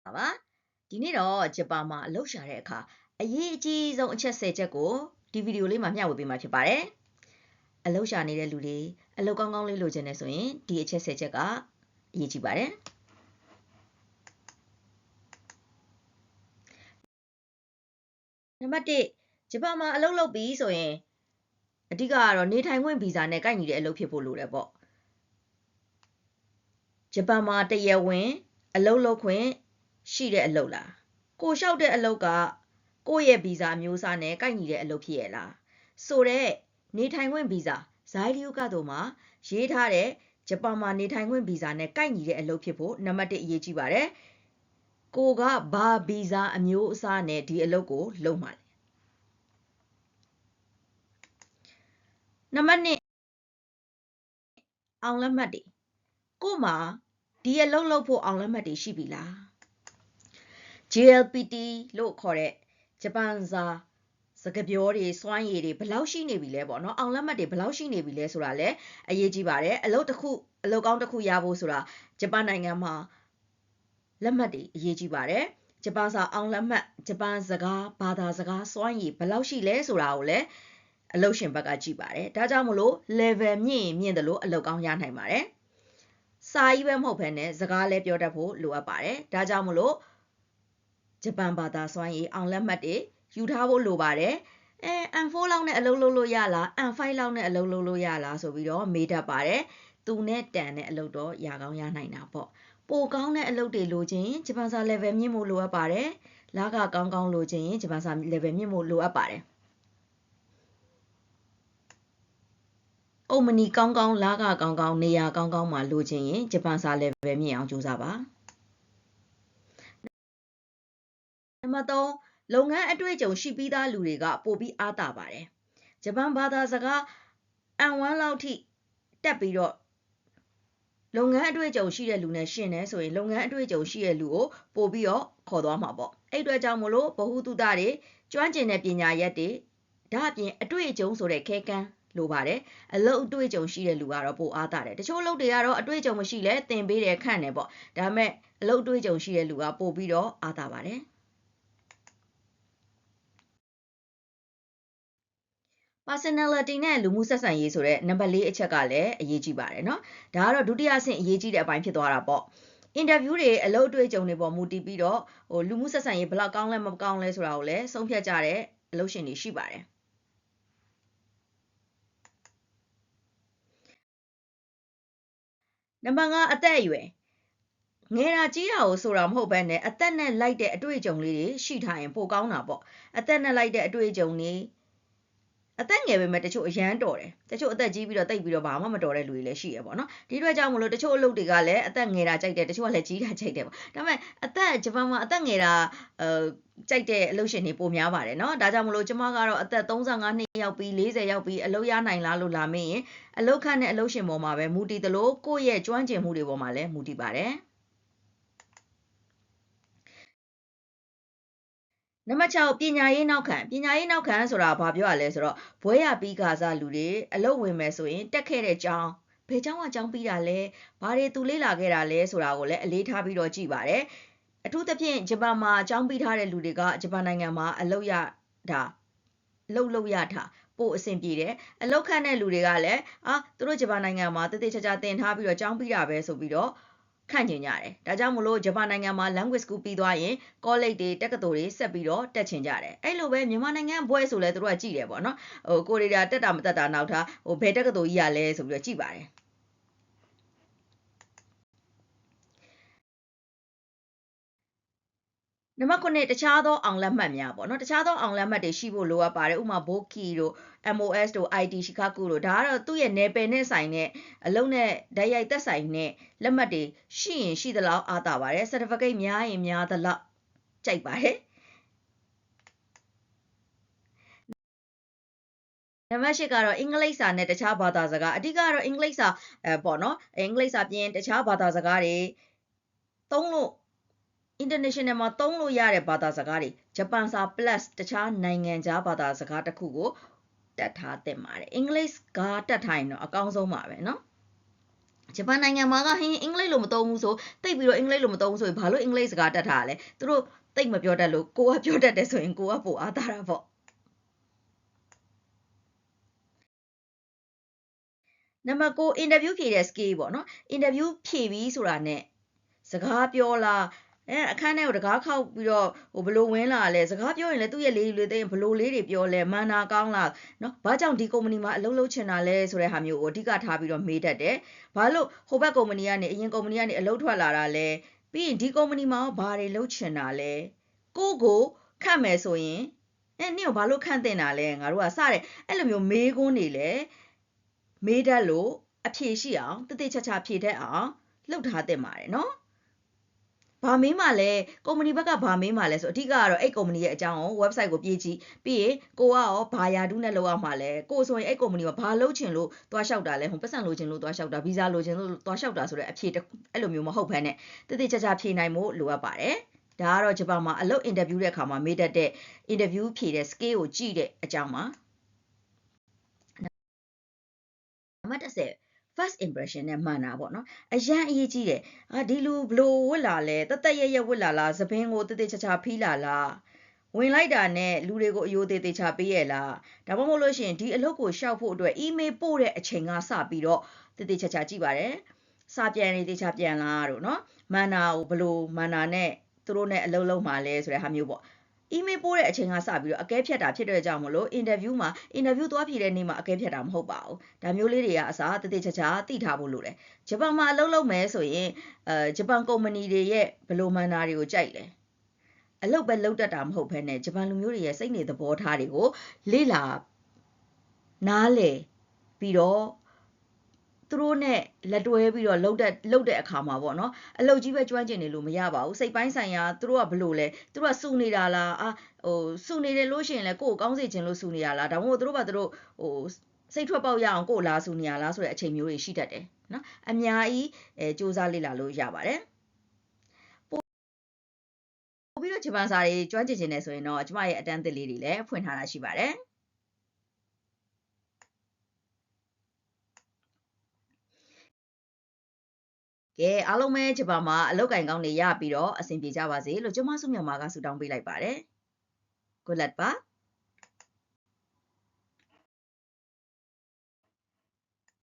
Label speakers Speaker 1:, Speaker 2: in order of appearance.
Speaker 1: ပါဒီနေ့တော့ဂျပန်မှာအလုပ်ရှာတဲ့အခါအရေးအကြီးဆုံးအချက်10ချက်ကိုဒီဗီဒီယိုလေးမှာမျှဝေပေးမှာဖြစ်ပါတယ်အလုပ်ရှာနေတဲ့လူတွေအလုပ်ကောင်းကောင်းလေးလိုချင်နေဆိုရင်ဒီအချက်10ချက်ကအရေးကြီးပါတယ်နံပါတ်1ဂျပန်မှာအလုပ်လုပ်ပြီးဆိုရင်အဓိကကတော့နေထိုင်ခွင့်ဗီဇာနဲ့ကိုက်ညီတဲ့အလုပ်ဖြစ်ဖို့လိုတယ်ပေါ့ဂျပန်မှာတရားဝင်အလုပ်လုပ်ခွင့်ရှိတဲ့အလုပ်လားကိုလျှောက်တဲ့အလုပ်ကကိုယ့်ရဲ့ဗီဇာမျိုးအစားနဲ့ကိုက်ညီတဲ့အလုပ်ဖြစ်ရဲ့လားဆိုတော့နေထိုင်ခွင့်ဗီဇာဇိုင်းလီယိုကတော့မှာရေးထားတဲ့ဂျပန်မှာနေထိုင်ခွင့်ဗီဇာနဲ့ကိုက်ညီတဲ့အလုပ်ဖြစ်ဖို့နံပါတ်1အရေးကြီးပါတယ်ကိုကဘာဗီဇာအမျိုးအစားနဲ့ဒီအလုပ်ကိုလုပ်မှာလဲနံပါတ်2အောင်လက်မှတ်တွေကိုမှာဒီအလုပ်လုပ်ဖို့အောင်လက်မှတ်တွေရှိပြီလား JLPT လို့ခေါ်တဲ့ဂျပန်စာစကားပြောတွေစွမ်းရည်တွေဘယ်လောက်ရှိနေပြီလဲပေါ့နော်အောင်လက်မှတ်တွေဘယ်လောက်ရှိနေပြီလဲဆိုတာလည်းအရေးကြီးပါတယ်အလုပ်ကောင်းတစ်ခုရဖို့ဆိုတာဂျပန်နိုင်ငံမှာလက်မှတ်တွေအရေးကြီးပါတယ်ဂျပန်စာအောင်လက်မှတ်ဂျပန်စကားဘာသာစကားစွမ်းရည်ဘယ်လောက်ရှိလဲဆိုတာကိုလည်းအလုပ်ရှင်ဘက်ကကြည့်ပါတယ်ဒါကြောင့်မလို့ level မြင့်ရင်မြင့်တယ်လို့အလုပ်ကောင်းရနိုင်ပါတယ်စာကြီးပဲမဟုတ်ဘဲနဲ့စကားလည်းပြောတတ်ဖို့လိုအပ်ပါတယ်ဒါကြောင့်မလို့ဂျပန်ဘာသာစွမ်းရည်အောင်လက်မှတ်တွေယူထားဖို့လိုပါတယ်M4 လောက်နဲ့အလုပ်လုပ်လို့ရလား M5 လောက်နဲ့အလုပ်လုပ်လို့ရလားဆိုပြီးတော့မေးတတ်ပါတယ်သူနဲ့တန်တဲ့အလုပ်တော့ရကောင်းရနိုင်တာပေါ့ပိုကောင်းတဲ့အလုပ်တွေလိုချင်ဂျပန်စာ level မြင့်ဖို့လိုအပ်ပါတယ်လကကောင်းကောင်းလိုချင်ဂျပန်စာ level မြင့်ဖို့လိုအပ်ပါတယ်ကုမ္ပဏီကောင်းကောင်းလကကောင်းကောင်းနေရာကောင်းကောင်းမှာလိုချင်ဂျပန်စာ level မြင့်အောင်ကြိုးစားပါနံပါတ်3လုပ်ငန်းအတွေ့အကြုံရှိပြီးသားလူတွေကပိုပြီးအားတာပါတယ်ဂျပန်ဘာသာစကား N1 လောက်ထိတက်ပြီးတော့လုပ်ငန်းအတွေ့အကြုံရှိတဲ့လူနဲ့ရှင်းနေဆိုရင်လုပ်ငန်းအတွေ့အကြုံရှိတဲ့လူကိုပို့ပြီးတော့ခေါ်သွားမှာပေါ့အဲ့အတွက်ကြောင့်မလို့ဗဟုသုတတွေကျွမ်းကျင်တဲ့ပညာရပ်တွေဒါအပြင်အတွေ့အကြုံဆိုတဲ့ခဲကန်းလိုပါတယ်အလုပ်အတွေ့အကြုံရှိတဲ့လူကတော့ပိုအားတာတယ်တချို့အလုပ်တွေကတော့အတွေ့အကြုံမရှိလဲသင်ပေးတယ်ခန့်တယ်ပေါ့ဒါပေမဲ့အလုပ်အတွေ့အကြုံရှိတဲ့လူကပို့ပြီးတော့အားတာပါတယ်personality နဲ့လူမှုဆက်ဆံရေးဆိုတဲ့နံပါတ်4အချက်ကလည်းအရေးကြီးပါတယ်เนาะဒါကတော့ဒုတိယအဆင့်အရေးကြီးတဲ့အပိုင်းဖြစ်သွားတာပေါ့အင်တာဗျူးတွေအလုပ်အတွေ့အကြုံတွေပေါ်မူတည်ပြီးတော့လူမှုဆက်ဆံရေးဘယ်လောက်ကောင်းလဲမကောင်းလဲဆိုတာကိုလည်းဆုံးဖြတ်ကြတဲ့အလုပ်ရှင်တွေရှိပါတယ်နံပါတ်5အသက်အရွယ်ငယ်တာကြီးတာကိုဆိုတာမဟုတ်ဘဲနဲ့အသက်နဲ့လိုက်တဲ့အတွေ့အကြုံလေးတွေရှိထားရင်ပိုကောင်းတာပေါ့အသက်နဲ့လိုက်တဲ့အတွေ့အကြုံတွေအသက်ငယ်ပေမဲ့တချို့အရန်တော်တယ်တချို့အသက်ကြီးပြီးတော့တိတ်ပြီးတော့ဘာမှမတော်တဲ့လူတွေလည်းရှိရပေါ့နော်ဒီအတွက်ကြောင့်မလို့တချို့အလုပ်တွေကလည်းအသက်ငယ်တာကြိုက်တယ်တချို့ကလည်းကြီးတာကြိုက်တယ်ပေါ့ဒါပေမဲ့ဂျပန်မှာအသက်ငယ်တာကြိုက်တဲ့အလုပ်ရှင်တွေပိုများပါတယ်เนาะဒါကြောင့်မလို့ကျမကတော့အသက်35နှစ်ရောက်ပြီး40ရောက်ပြီးအလုပ်ရနိုင်လားလို့လာမေးရင်အလုပ်ခန့်တဲ့အလုပ်ရှင်ပေါ်မှာပဲမူတည်သလိုကိုယ့်ရဲ့ကျွမ်းကျင်မှုတွေပေါ်မှာလည်းမူတည်ပါတယ်နံပါတ်6ပညာရေးနောက်ခံဆိုတာဘာပြောရလဲဆိုတော့ဘွဲရပြီးခါစားလူတွေအလုပ်ဝင်မယ်ဆိုရင်တက်ခဲ့တဲ့ကျောင်းဘယ်ကျောင်းကကျောင်းပြီးတာလဲဘာတွေသူလေ့လာခဲ့တာလဲဆိုတာကိုလည်းအလေးထားပြီးတော့ကြည့်ပါတယ်အထူးသဖြင့်ဂျပန်မှာကျောင်းပြီးထားတဲ့လူတွေကဂျပန်နိုင်ငံမှာအလုပ်ရတာလုပ်ရတာပို့အဆင်ပြေတယ်အလုပ်ခန့်တဲ့လူတွေကလည်းသူတို့ဂျပန်နိုင်ငံမှာတည်ချာသင်ထားပြီးတော့ကျောင်းပြီးတာပဲဆိုပြီးတော့ခန့်ကျင်ကြတယ်ဒါကြောင့်မလို့ဂျပန်နိုင်ငံမှာ language school ပြီးသွားရင် college တွေတက္ကသိုလ်တွေဆက်ပြီးတော့တက်ချင်ကြတယ်အဲ့လိုပဲမြန်မာနိုင်ငံဘွဲဆိုလဲသူတို့ကကြည့်တယ်ပေါ့နော်ကိုရီးယားတက်တာမတက်တာနောက်ထားဘယ်တက္ကသိုလ်ကြီးရလဲဆိုပြီးတော့ကြည့်ပါတယ်နံပါတ်9တခြားသောအောင်လက်မှတ်များပေါ့နော်တခြားသောအောင်လက်မှတ်တွေရှိဖို့လိုအပ်ပါတယ်ဥပမာ Boki တို့ MOS တို့ IT Shikaku တို့ဒါကတော့သူ့ရဲ့နယ်ပယ်နဲ့ဆိုင်တဲ့အလုံးနဲ့ဓာတ်ရိုက်သက်ဆိုင်တဲ့လက်မှတ်တွေရှိရင်ရှိသလောက်အားတာပါတယ် certificate များရင်များသလောက်ကြိုက်ပါတယ်နံပါတ်8ကတော့အင်္ဂလိပ်စာနဲ့တခြားဘာသာစကားအဓိကကတော့အင်္ဂလိပ်စာပေါ့နော်အင်္ဂလိပ်စာပြင်တခြားဘာသာစကားတွေသုံးလို့ international မှာသုံးလို့ရတဲ့ဘာသာစကားတွေဂျပန်စာ plus တခြားနိုင်ငံခြားဘာသာစကားတစ်ခုကိုတတ်ထားသင့်ပါတယ်အင်္ဂလိပ်ကတတ်ထားရင်တော့အကောင်းဆုံးပါပဲเนาะ ဂျပန်နိုင်ငံမှာကဟင်းအင်္ဂလိပ်လိုမသုံးဘူးဆိုတိတ်ပြီးတော့အင်္ဂလိပ်လိုမသုံးဘူးဆိုရင်ဘာလို့အင်္ဂလိပ်စကားတတ်တာလဲသူတို့တိတ်မပြောတတ်လို့ကိုကပြောတတ်တယ်ဆိုရင်ကိုကပိုအားတာတာပေါ့နံပါတ်9 interview ဖြေတဲ့ skill ပေါ့နော် interview ဖြေပြီးဆိုတာနဲ့စကားပြောလားအခန်းထဲကိုတကားခောက်ပြီးတော့ဘလို့ဝင်လာလဲစကားပြောရင်လည်းသူ့ရဲ့လေးသိရင်ဘလို့လေးတွေပြောလဲမန်နာကောင်းလားနော်ဘာကြောင့်ဒီကုမ္ပဏီမှာအလုပ်လုပ်ချင်တာလဲဆိုတဲ့ဟာမျိုးကိုအဓိကထားပြီးတော့မေးတတ်တယ်ဘာလို့ဟိုဘက်ကုမ္ပဏီကနေအရင်ကုမ္ပဏီကနေအလုပ်ထွက်လာတာလဲပြီးရင်ဒီကုမ္ပဏီမှာဘာတွေလုပ်ချင်တာလဲကိုခန့်မယ်ဆိုရင်နင့်ကိုဘာလို့ခန့်တင်တာလဲငါတို့ကစတဲ့အဲ့လိုမျိုးမေးခွန်းတွေလဲမေးတတ်လို့အဖြေရှိအောင်တတိချာချာဖြေတတ်အောင်လှုပ်ထားတင်ပါတယ်နော်ဘာမေးမှလဲကုမ္ပဏီဘက်ကဘာမေးမှလဲဆိုအဓိကကတော့အဲ့ကုမ္ပဏီရဲ့အကြောင်းကို website ကိုပြေးကြည့်ပြီးရင်ကိုကရောဘာယာတူးနဲ့လောက်အောင်မှလဲကိုဆိုရင်အဲ့ကုမ္ပဏီမှာဘာလုပ်ချင်လို့သွားလျှောက်တာလဲဟိုပတ်စံလိုချင်လို့သွားလျှောက်တာဗီဇာလိုချင်လို့သွားလျှောက်တာဆိုတဲ့အဖြေအဲ့လိုမျိုးမဟုတ်ဘဲနဲ့တတိချာချာဖြေနိုင်ဖို့လိုအပ်ပါတယ်ဒါကတော့ဂျပန်မှာအလုပ် interview တဲ့အခါမှာမေးတတ်တဲ့ interview ဖြေတဲ့ skill ကိုကြည့်တဲ့အကြောင်းပါနံပါတ်10 first impression နဲ့မှန်တာပေါ့နော်အရန်အရေးကြီးတယ်ဒီလူဘလို့ဝတ်လာလဲတရဝတ်လာလားသပင်းကိုတချာဖီးလာလားဝင်လိုက်တာနဲ့လူတွေကိုအယိုသေးချာပေးရလားဒါမှမဟုတ်လို့ရှိရင်ဒီအလုပ်ကိုရှောက်ဖို့အတွက် email ပို့တဲ့အချိန်ကစပြီးတော့တချာကြည့်ပါတယ်စာပြန်နေတချာပြန်လားတို့နော်မန်နာကိုဘလို့မန်နာနဲ့သူတို့နဲ့အလုပ်လုပ်မှာလဲဆိုတဲ့ဟာမျိုးပေါ့ email ပို့တဲ့အချိန်ကစပြီးတော့အကဲဖြတ်တာဖြစ်တဲ့ကြောင့်မလို့ interview သွားဖြေတဲ့နေ့မှာအကဲဖြတ်တာမဟုတ်ပါဘူးဒါမျိုးလေးတွေကအစားတချာသိထားဖို့လိုတယ်ဂျပန်မှာအလုပ်လုပ်မယ်ဆိုရင်ဂျပန်ကုမ္ပဏီတွေရဲ့ဘလို့မန်နာတွေကိုကြိုက်လဲအလုပ်ပဲလုပ်တတ်တာမဟုတ်ဘဲနဲ့ဂျပန်လူမျိုးတွေရဲ့စိတ်နေသဘောထားတွေကိုလေ့လာနားလည်ပြီးတော့သူတို့နဲ့လက်တွဲပြီးတော့လုပ်တဲ့အခါမှာပေါ့နော်အလုပ်ကြီးပဲကျွမ်းကျင်နေလို့မရပါဘူးစိတ်ပိုင်းဆိုင်ရာသူတို့ကဘလို့လဲသူတို့ကစူနေတာလားစူနေတယ်လို့ရှိရင်လည်းကိုယ်ကောင်းစေခြင်းလို့စူနေတာလားဒါမှမဟုတ်သူတို့ကသူတို့စိတ်ထွက်ပေါက်ရအောင်ကိုယ်လာစူနေရလားဆိုတဲ့အချိန်မျိုးတွေရှိတတ်တယ်နော်အများကြီးစူးစမ်းလေ့လာလို့ရပါတယ်ပို့ပြီးတော့ဂျပန်စာတွေကျွမ်းကျင်နေဆိုရင်တော့ကျမရဲ့အတန်းသစ်လေးတွေလည်းဖွင့်ထားတာရှိပါတယ်ကဲအားလုံးပဲဂျပန်မှာအလုပ်ကင်ကောင်းနေရပြီးတော့အဆင်ပြေကြပါစေလို့ကျမစုမြောင်မာကဆုတောင်းပေးလိုက်ပါတယ် Good luck ပါ